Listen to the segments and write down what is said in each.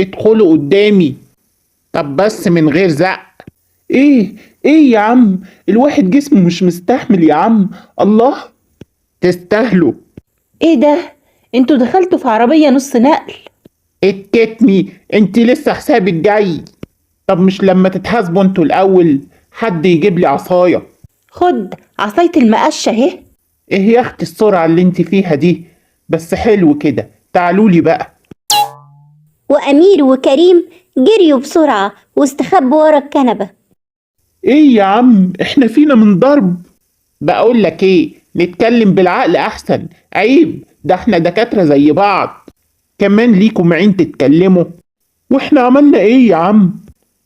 ادخلوا قدامي. طب بس من غير زق. ايه؟ ايه يا عم؟ الواحد جسمه مش مستحمل يا عم. الله. تستاهلوا. ايه ده؟ انتوا دخلتوا في عربية نص نقل؟ اتكتمي انت لسه حسابك جاي. طب مش لما تتحاسبوا انتوا الاول؟ حد يجيب لي عصايه. خد عصاية المقشة اهي. ايه يا اختي السرعه اللي انت فيها دي؟ بس حلو كده، تعالوا لي بقى. وأمير وكريم جريوا بسرعة واستخبوا ورا الكنبة. ايه يا عم؟ احنا فينا من ضرب. بقول لك ايه، نتكلم بالعقل احسن. عيب، ده احنا دكاتره زي بعض. كمان ليكم عين تتكلموا. واحنا عملنا ايه يا عم؟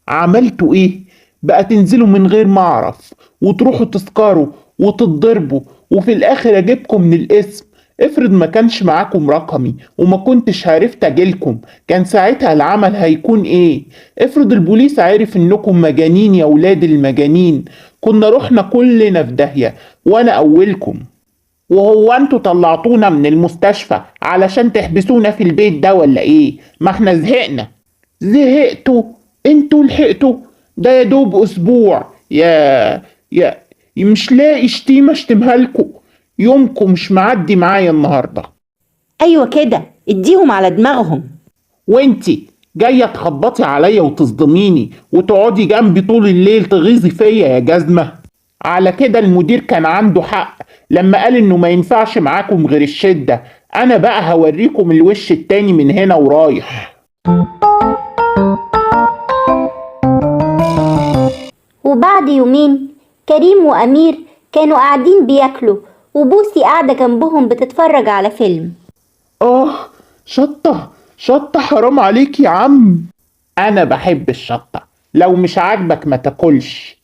عملتوا ايه؟ بقى تنزلوا من غير ما اعرف وتروحوا تسكروا وتتضربوا، وفي الاخر اجيبكم من الاسم. افرض ما كانش معاكم رقمي وما كنتش عرفت اجيلكم، كان ساعتها العمل هيكون ايه؟ افرض البوليس عارف انكم مجانين يا ولاد المجانين، كنا رحنا كلنا في داهية وانا اولكم. وهو انتوا طلعتونا من المستشفى علشان تحبسونا في البيت ده ولا ايه؟ ما احنا زهقنا. زهقتوا؟ انتوا لحقتوا؟ ده يا دوب اسبوع. يا مش لاقي شتيمه اشتمها لكم. يومكم مش معدي معايا النهارده. ايوه كده، اديهم على دماغهم. وانتي جايه تخبطي عليا وتصدميني وتقعدي جنبي طول الليل تغيظي فيا يا جزمه. على كده المدير كان عنده حق لما قال انه ما ينفعش معاكم غير الشده. انا بقى هوريكم الوش التاني من هنا ورايح. وبعد يومين كريم وأمير كانوا قاعدين بياكلوا، وبوسي قاعدة جنبهم بتتفرج على فيلم. شطة شطة، حرام عليك يا عم. انا بحب الشطه، لو مش عاجبك ما تاكلش.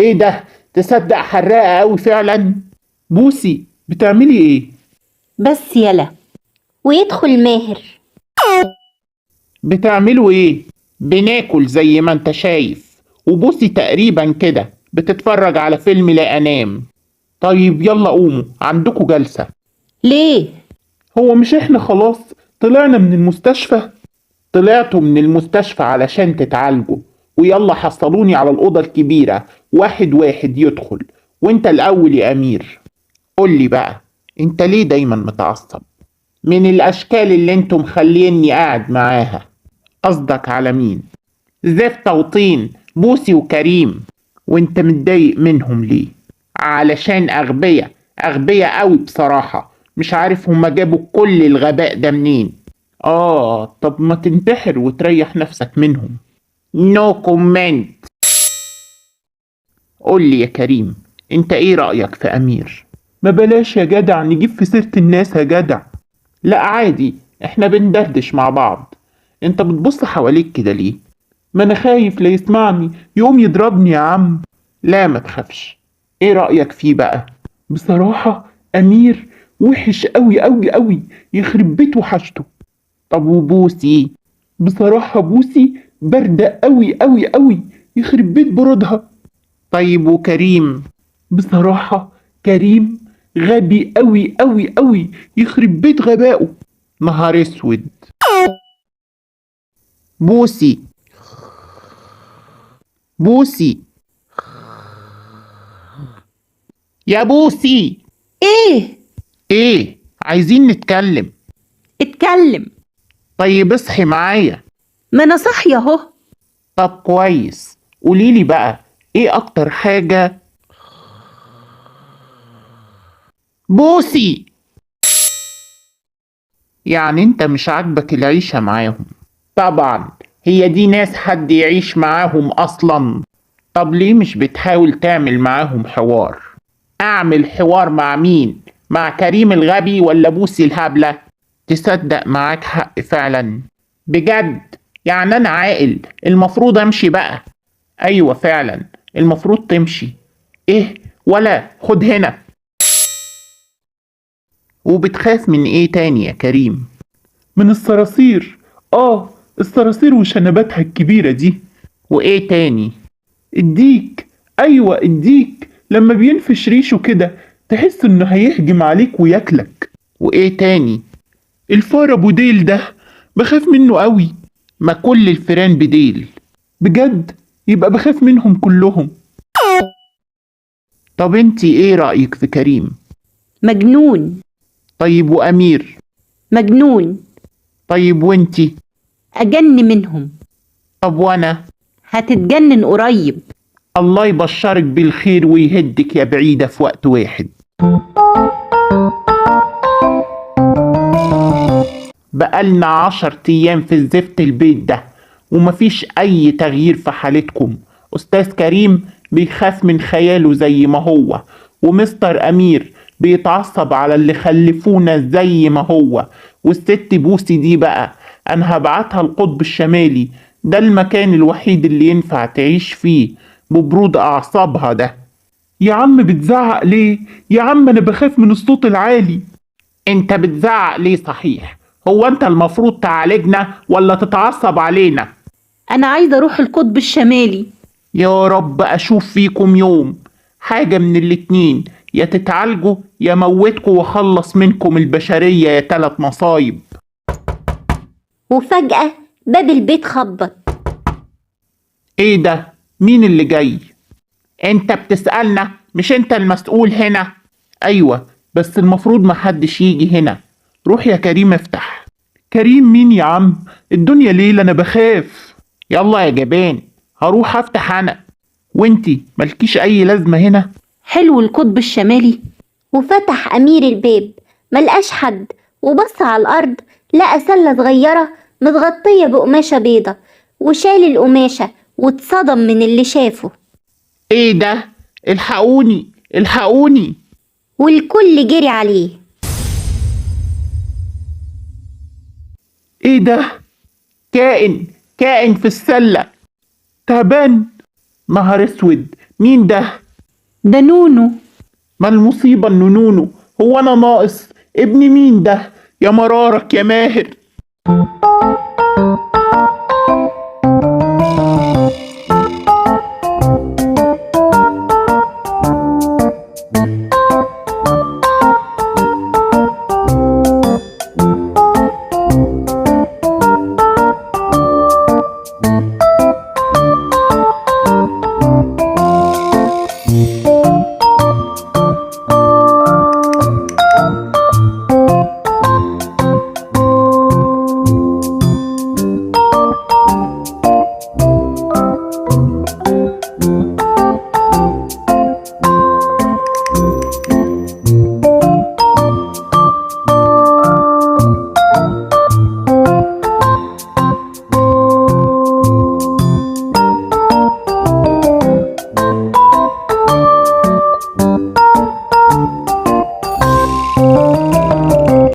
ايه ده؟ تصدق حراقه قوي فعلا. بوسي بتعملي ايه؟ بس يلا. ويدخل ماهر. بتعملوا ايه؟ بناكل زي ما انت شايف. وبوسي تقريبا كده بتتفرج على فيلم لا انام. طيب يلا قوموا، عندكوا جلسة. ليه؟ هو مش احنا خلاص طلعنا من المستشفى؟ طلعتوا من المستشفى علشان تتعالجوا، ويلا حصلوني على الأوضة الكبيرة، واحد واحد يدخل. وانت الأول يا أمير. قولي بقى، انت ليه دايما متعصب؟ من الأشكال اللي انتم مخليني قاعد معاها. قصدك على مين؟ زفت وطين، بوسي وكريم. وانت متضايق منهم ليه؟ علشان أغبياء. أغبياء قوي بصراحة. مش عارف هما جابوا كل الغباء ده منين. طب ما تنتحر وتريح نفسك منهم. نو كومنت. قول لي يا كريم، انت ايه رأيك في أمير؟ ما بلاش يا جدع نجيب في سيرة الناس يا جدع. لا عادي، احنا بندردش مع بعض. انت بتبص حواليك كده ليه؟ ما انا خايف لا يسمعني يقوم يضربني يا عم. لا ما تخافش. ايه رأيك فيه بقى؟ بصراحة أمير وحش قوي قوي قوي، يخرب بيت وحشته. طب وبوسي؟ بصراحة بوسي باردة قوي قوي قوي، يخرب بيت برودها. طيب وكريم؟ بصراحة كريم غبي قوي قوي قوي، يخرب بيت غبائه. نهار اسود. بوسي؟ بوسي يا بوسي. ايه؟ ايه؟ عايزين نتكلم. اتكلم. طيب اصحي معايا. ما انا صاحية اهو. طب كويس، قوليلي بقى، ايه اكتر حاجة؟ بوسي، يعني انت مش عاجبك العيشة معاهم؟ طبعا، هي دي ناس حد يعيش معاهم اصلا؟ طب ليه مش بتحاول تعمل معاهم حوار؟ اعمل حوار مع مين؟ مع كريم الغبي ولا بوسي الهبلة؟ تصدق معاك حق فعلا. بجد، يعني انا عاقل المفروض امشي بقى؟ ايوه فعلا، المفروض تمشي. ايه؟ ولا خد هنا. وبتخاف من ايه تاني يا كريم؟ من الصراصير. الصراصير وشنباتها الكبيرة دي. وايه تاني؟ الديك. ايوه الديك، لما بينفش ريشه كده تحس انه هيهجم عليك وياكلك. وايه تاني؟ الفار ابو ديل ده بخاف منه قوي. ما كل الفيران بديل. بجد؟ يبقى بخاف منهم كلهم. طب انتي ايه رأيك في كريم؟ مجنون. طيب وأمير؟ مجنون. طيب وانتي؟ أجن منهم. طب وانا؟ هتتجنن قريب. الله يبشرك بالخير ويهدك يا بعيدة في وقت واحد. بقالنا 10 أيام في الزفت البيت ده ومفيش أي تغيير في حالتكم. أستاذ كريم بيخاف من خياله زي ما هو، ومستر أمير بيتعصب على اللي خلفونا زي ما هو، والست بوسي دي بقى أنا هبعتها القطب الشمالي، ده المكان الوحيد اللي ينفع تعيش فيه ببرود أعصابها ده. يا عم بتزعق ليه؟ يا عم أنا بخاف من الصوت العالي. انت بتزعق ليه صحيح؟ هو انت المفروض تعالجنا ولا تتعصب علينا؟ أنا عايزة أروح القطب الشمالي. يا رب اشوف فيكم يوم حاجة من الاتنين، يا تتعالجوا يا موتكوا واخلص منكم البشرية يا 3 مصايب. وفجأة باب البيت خبط. ايه ده؟ مين اللي جاي؟ انت بتسألنا؟ مش انت المسؤول هنا؟ ايوه بس المفروض محدش يجي هنا. روح يا كريم افتح. كريم مين يا عم؟ الدنيا ليل أنا بخاف. يلا يا جبان هروح افتح انا. وانتي مالكيش اي لازمة هنا. حلو القطب الشمالي. وفتح أمير الباب، ملقاش حد، وبص على الأرض لقى سلة صغيرة متغطية بقماشة بيضة، وشال القماشة واتصدم من اللي شافه. ايه ده؟ الحقوني الحقوني. والكل جري عليه. إيه ده؟ كائن في السلة. تعبان. نهار اسود، مين ده؟ ده نونو. ما المصيبة انه نونو؟ هو انا ناقص؟ ابن مين ده؟ يا مرارك يا ماهر.